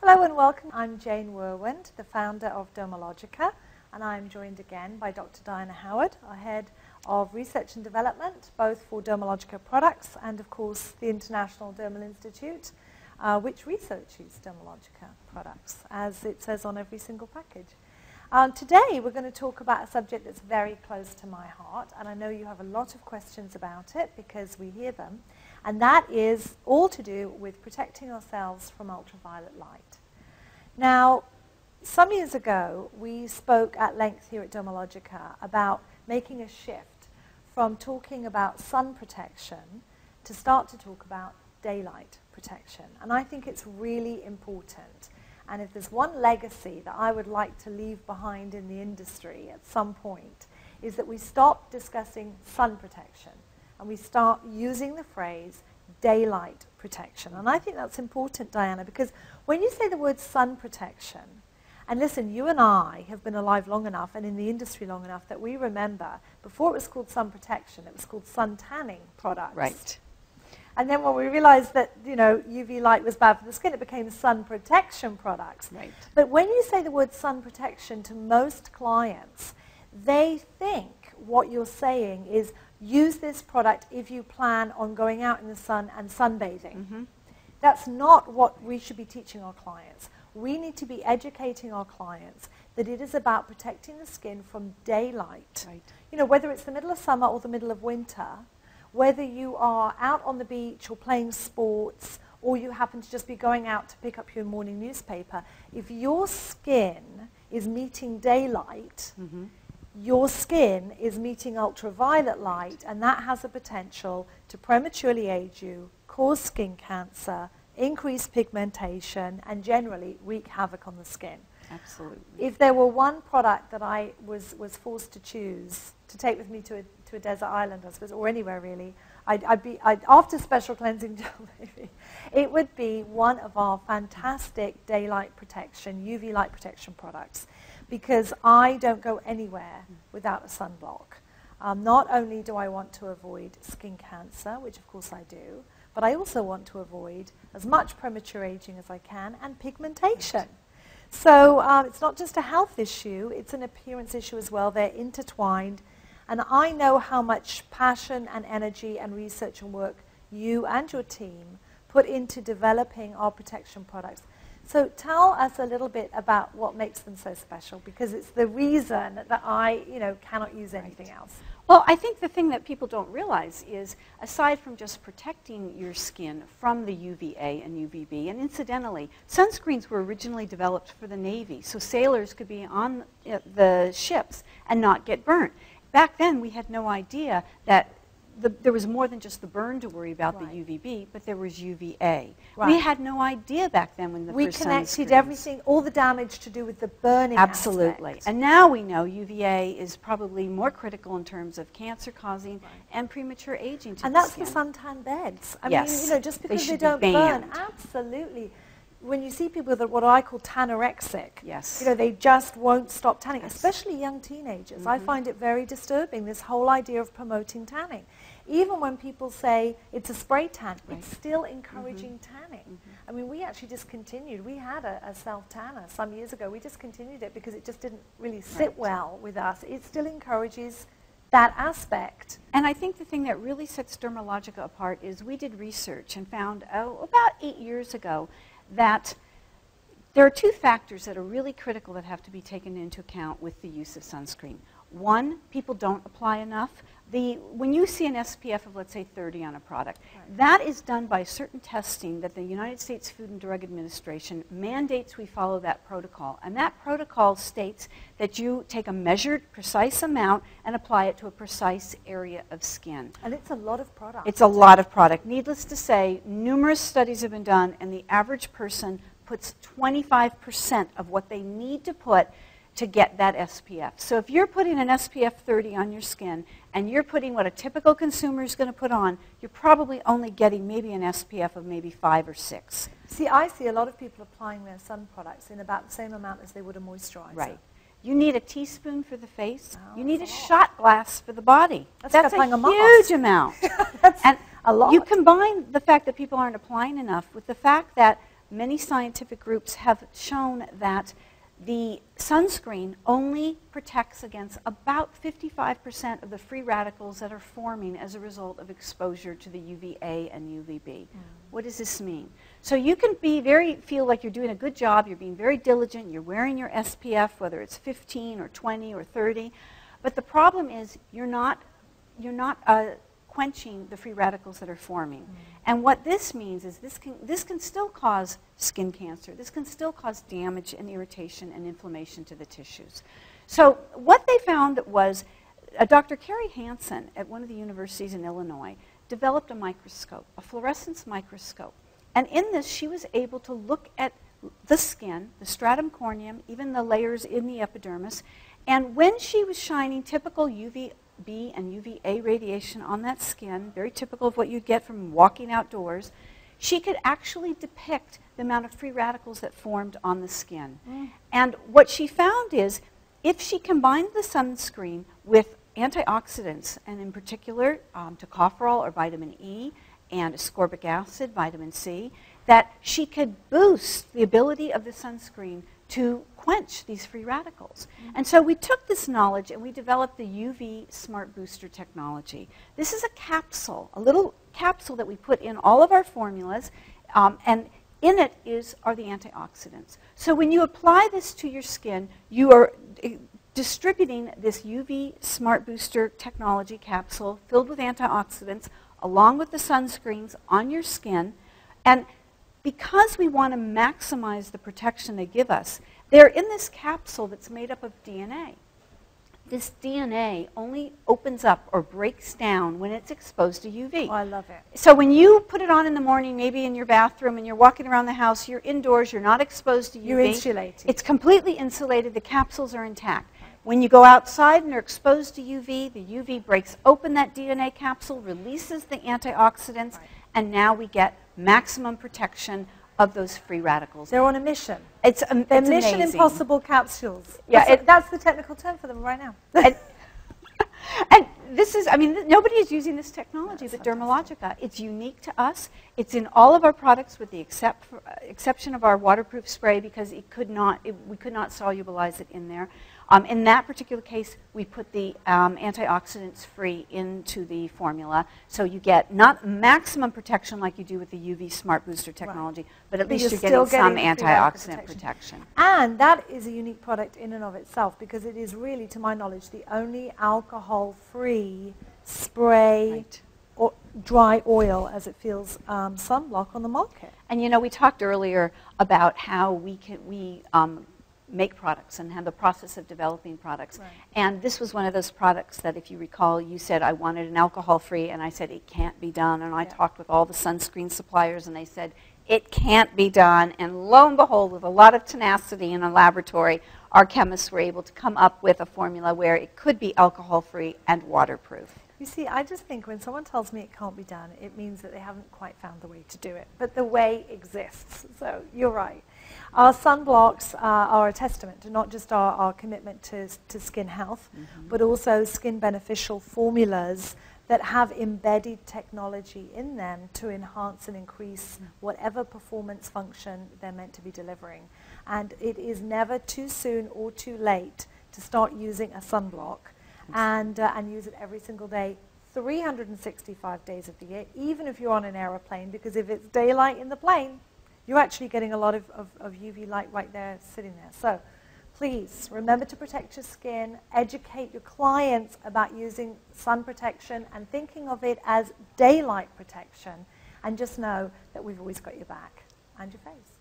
Hello and welcome. I'm Jane Werwand, the founder of Dermalogica, and I'm joined again by Dr. Diana Howard, our head of research and development, both for Dermalogica products and, of course, the International Dermal Institute, which researches Dermalogica products, as it says on every single package. Today, we're going to talk about a subject that's very close to my heart, and I know you have a lot of questions about it because we hear them, and that is all to do with protecting ourselves from ultraviolet light. Now, some years ago, we spoke at length here at Dermalogica about making a shift from talking about sun protection to start to talk about daylight protection. And I think it's really important. And if there's one legacy that I would like to leave behind in the industry at some point, is that we stop discussing sun protection and we start using the phrase daylight protection. And I think that's important, Diana, because when you say the word sun protection, and listen, you and I have been alive long enough and in the industry long enough that we remember, before it was called sun protection, it was called sun tanning products. Right. And then when we realized that, you know, UV light was bad for the skin, it became sun protection products. Right. But when you say the word sun protection to most clients, they think what you're saying is use this product if you plan on going out in the sun and sunbathing. Mm-hmm. That's not what we should be teaching our clients. We need to be educating our clients that it is about protecting the skin from daylight. Right. You know, whether it's the middle of summer or the middle of winter, whether you are out on the beach or playing sports, or you happen to just be going out to pick up your morning newspaper, if your skin is meeting daylight, mm-hmm. your skin is meeting ultraviolet light, and that has a potential to prematurely age you, cause skin cancer, increase pigmentation, and generally wreak havoc on the skin. Absolutely. If there were one product that I was forced to choose to take with me to a desert island, I suppose, or anywhere really, I'd after special cleansing gel, maybe, it would be one of our fantastic daylight protection, UV light protection products, because I don't go anywhere without a sunblock. Not only do I want to avoid skin cancer, which of course I do, but I also want to avoid as much premature aging as I can and pigmentation. Right. So it's not just a health issue, it's an appearance issue as well. They're intertwined. And I know how much passion and energy and research and work you and your team put into developing our protection products. So tell us a little bit about what makes them so special, because it's the reason that I, cannot use anything else. Well, I think the thing that people don't realize is, aside from just protecting your skin from the UVA and UVB, and incidentally, sunscreens were originally developed for the Navy, so sailors could be on the ships and not get burnt. Back then, we had no idea that there was more than just the burn to worry about, right. The UVB, but there was UVA. Right. We had no idea back then when the first connected everything, all the damage to do with the burning Absolutely. Aspect. And now we know UVA is probably more critical in terms of cancer-causing right. and premature aging to and the that's skin. The suntan beds. I yes. mean, just because they don't banned. burn, absolutely. When you see people that are what I call tanorexic, yes. They just won't stop tanning, yes. especially young teenagers. Mm-hmm. I find it very disturbing, this whole idea of promoting tanning. Even when people say it's a spray tan, right. it's still encouraging mm-hmm. tanning. Mm-hmm. I mean, we actually discontinued. We had a self-tanner some years ago. We discontinued it because it just didn't really sit right. well with us. It still encourages that aspect. And I think the thing that really sets Dermalogica apart is we did research and found about 8 years ago that there are two factors that are really critical that have to be taken into account with the use of sunscreen. One, people don't apply enough. When you see an SPF of, let's say, 30 on a product, right. that is done by certain testing that the United States Food and Drug Administration mandates we follow that protocol. And that protocol states that you take a measured, precise amount and apply it to a precise area of skin. And it's a lot of product. It's a lot of product. Needless to say, numerous studies have been done, and the average person puts 25% of what they need to put to get that SPF. So if you're putting an SPF 30 on your skin and you're putting what a typical consumer is going to put on, you're probably only getting maybe an SPF of maybe 5 or 6. See, I see a lot of people applying their sun products in about the same amount as they would a moisturizer. Right. You need a teaspoon for the face. Oh, you need a shot glass for the body. That's a huge amount. That's and a lot. You combine the fact that people aren't applying enough with the fact that many scientific groups have shown that the sunscreen only protects against about 55% of the free radicals that are forming as a result of exposure to the UVA and UVB. What does this mean? So you can feel like you're doing a good job, you're being very diligent, you're wearing your SPF, whether it's 15 or 20 or 30, but the problem is you're not quenching the free radicals that are forming. And what this means is this can still cause skin cancer. This can still cause damage and irritation and inflammation to the tissues. So what they found was Dr. Carrie Hansen at one of the universities in Illinois developed a microscope, a fluorescence microscope. And in this, she was able to look at the skin, the stratum corneum, even the layers in the epidermis. And when she was shining typical UVB and UVA radiation on that skin, very typical of what you'd get from walking outdoors, she could actually depict the amount of free radicals that formed on the skin. And what she found is if she combined the sunscreen with antioxidants, and in particular tocopherol or vitamin E and ascorbic acid, vitamin C, that she could boost the ability of the sunscreen to quench these free radicals. And so we took this knowledge and we developed the UV Smart Booster technology. This is a capsule, a little capsule that we put in all of our formulas, and in it are the antioxidants. So when you apply this to your skin, you are distributing this UV Smart Booster technology capsule filled with antioxidants along with the sunscreens on your skin. And because we want to maximize the protection they give us, they're in this capsule that's made up of DNA. This DNA only opens up or breaks down when it's exposed to UV. Oh, I love it. So when you put it on in the morning, maybe in your bathroom, and you're walking around the house, you're indoors, you're not exposed to UV. You're insulated. It's completely insulated. The capsules are intact. When you go outside and are exposed to UV, the UV breaks open that DNA capsule, releases the antioxidants, and now we get maximum protection of those free radicals. They're on a mission. They're Mission Impossible capsules. Yeah, that's the technical term for them right now. And this is, I mean, nobody is using this technology but Dermalogica. It's unique to us. It's in all of our products with the exception of our waterproof spray because we could not solubilize it in there. In that particular case, we put the antioxidants free into the formula. So you get not maximum protection like you do with the UV Smart Booster technology, but at least you're getting some antioxidant protection. And that is a unique product in and of itself because it is really, to my knowledge, the only alcohol-free spray or dry oil, as it feels, sunblock on the market. And you know, we talked earlier about how we make products and have the process of developing products. Right. And this was one of those products that, if you recall, you said I wanted an alcohol-free, and I said it can't be done. And I talked with all the sunscreen suppliers, and they said it can't be done. And lo and behold, with a lot of tenacity in a laboratory, our chemists were able to come up with a formula where it could be alcohol-free and waterproof. You see, I just think when someone tells me it can't be done, it means that they haven't quite found the way to do it. But the way exists. So you're right. Our sunblocks are a testament to not just our commitment to skin health, but also skin beneficial formulas that have embedded technology in them to enhance and increase whatever performance function they're meant to be delivering. And it is never too soon or too late to start using a sunblock and use it every single day, 365 days of the year, even if you're on an aeroplane, because if it's daylight in the plane, you're actually getting a lot of UV light right there sitting there. So please remember to protect your skin, educate your clients about using sun protection and thinking of it as daylight protection, and just know that we've always got your back and your face.